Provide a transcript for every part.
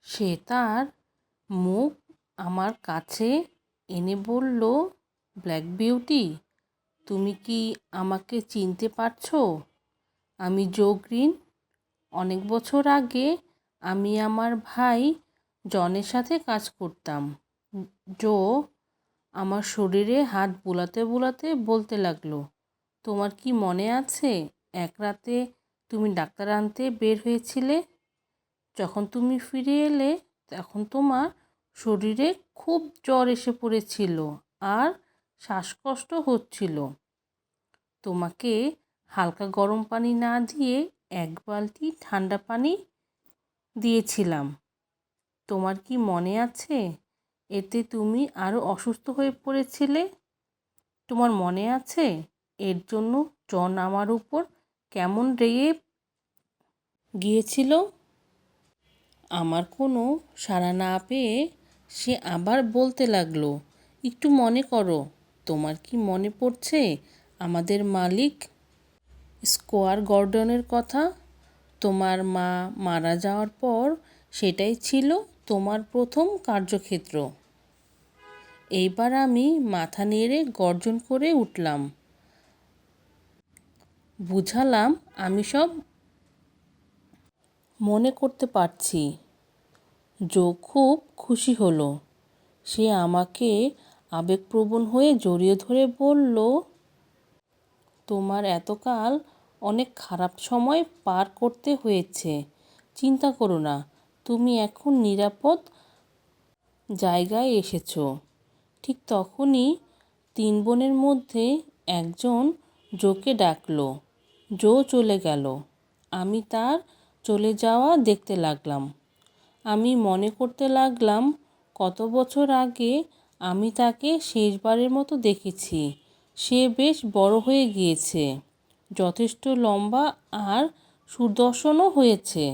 সে তার মুখ আমার কাছে এনে বলল, ব্ল্যাক বিউটি, তুমি কি আমাকে চিনতে পারছো? আমি জো গ্রিন। অনেক বছর আগে আমি আমার ভাই জনের সাথে কাজ করতাম। জো আমার শরীরে হাত বুলাতে বুলাতে বলতে লাগলো, তোমার কি মনে আছে এক রাতে তুমি ডাক্তার আনতে বের হয়েছিলে? যখন তুমি ফিরে এলে তখন তোমার শরীরে খুব জ্বর এসে পড়েছিল আর শ্বাসকষ্ট হচ্ছিল। তোমাকে হালকা গরম পানি না দিয়ে এক বালতি ঠান্ডা পানি দিয়েছিলাম। তোমার কি মনে আছে? এতে তুমি আরও অসুস্থ হয়ে পড়েছিলে। তোমার মনে আছে এর জন্য জন আমার উপর কেমন রেগে গিয়েছিল? আমার কোনো সাড়া না পেয়ে সে আবার বলতে লাগলো, একটু মনে করো, তোমার কি মনে পড়ছে আমাদের মালিক স্কোয়ার গর্ডনের কথা? তোমার মা মারা যাওয়ার পর সেটাই ছিল তোমার প্রথম কার্যক্ষেত্র। এইবার আমি মাথা নেড়ে গর্জন করে উঠলাম, বুঝালাম আমি সব মনে করতে পারছি। জো খুব খুশি হলো। সে আমাকে আবেগপ্রবণ হয়ে জড়িয়ে ধরে বলল, তোমার এতকাল অনেক খারাপ সময় পার করতে হয়েছে, চিন্তা করো না, তুমি এখন নিরাপদ জায়গায় এসেছো। ঠিক তখনই তিন বোনের মধ্যে একজন জোকে ডাকলো। জো চলে গেল। আমি তার চলে যাওয়া দেখতে লাগলাম। আমি মনে করতে লাগলাম কত বছর আগে আমি তাকে শেষবারের মতো দেখেছি। সে বেশ বড় হয়ে গিয়েছে, যথেষ্ট লম্বা আর সুদর্শনও হয়েছে।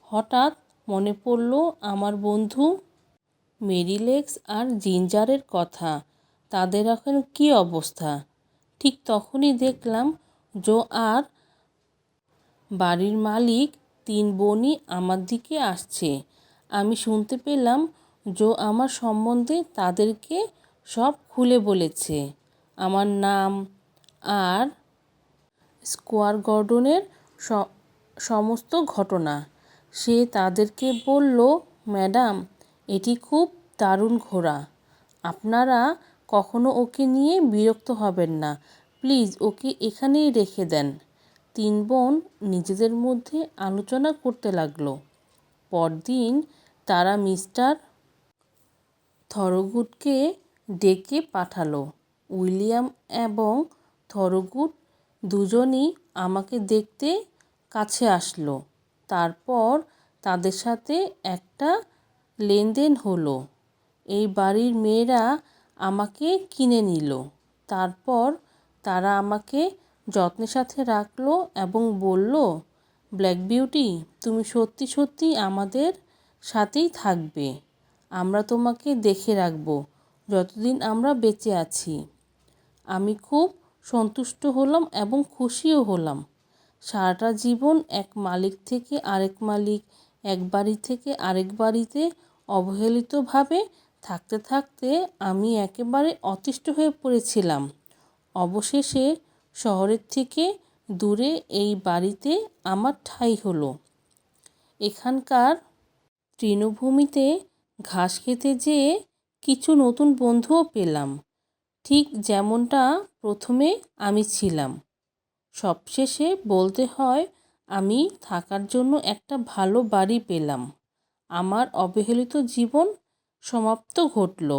হঠাৎ মনে পড়ল আমার বন্ধু মেরিলেক্স আর জিঞ্জারের কথা। তাদের এখন কী অবস্থা? ঠিক তখনই দেখলাম জো আর বাড়ির মালিক তিন বোনই আমার দিকে আসছে। আমি শুনতে পেলাম জো আমার সম্বন্ধে তাদেরকে সব খুলে বলেছে, আমার নাম আর স্কোয়ার গর্ডনের সমস্ত ঘটনা। সে তাদেরকে বলল, ম্যাডাম, এটি খুব দারুণ ঘোড়া। আপনারা কখনো ওকে নিয়ে বিরক্ত হবেন না। প্লিজ ওকে এখানেই রেখে দেন। তিন বোন নিজেদের মধ্যে আলোচনা করতে লাগলো। পরদিন তারা মিস্টার থরোগুডকে ডেকে পাঠালো। উইলিয়াম এবং থরোগুড দুজনই আমাকে দেখতে কাছে আসলো। তারপর তাদের সাথে একটা লেনদেন হলো। এই বাড়ির মেয়েরা আমাকে কিনে নিল। তারপর তারা আমাকে যত্নের সাথে রাখলো এবং বলল, ব্ল্যাক বিউটি, তুমি সত্যি সত্যি আমাদের সাথেই থাকবে। আমরা তোমাকে দেখে রাখবো যতদিন আমরা বেঁচে আছি। আমি খুব সন্তুষ্ট হলাম এবং খুশিও হলাম। সারাটা জীবন এক মালিক থেকে আরেক মালিক, এক বাড়ি থেকে আরেক বাড়িতে অবহেলিতভাবে থাকতে থাকতে আমি একেবারে অতিষ্ঠ হয়ে পড়েছিলাম। অবশেষে শহরের থেকে দূরে এই বাড়িতে আমার ঠাঁই হলো। এখানকার তৃণভূমিতে ঘাস খেতে যেয়ে কিছু নতুন বন্ধুও পেলাম, ঠিক যেমনটা প্রথমে আমি ছিলাম। সবশেষে বলতে হয়, আমি থাকার জন্য একটা ভালো বাড়ি পেলাম। আমার অবহেলিত জীবন সমাপ্ত ঘটল।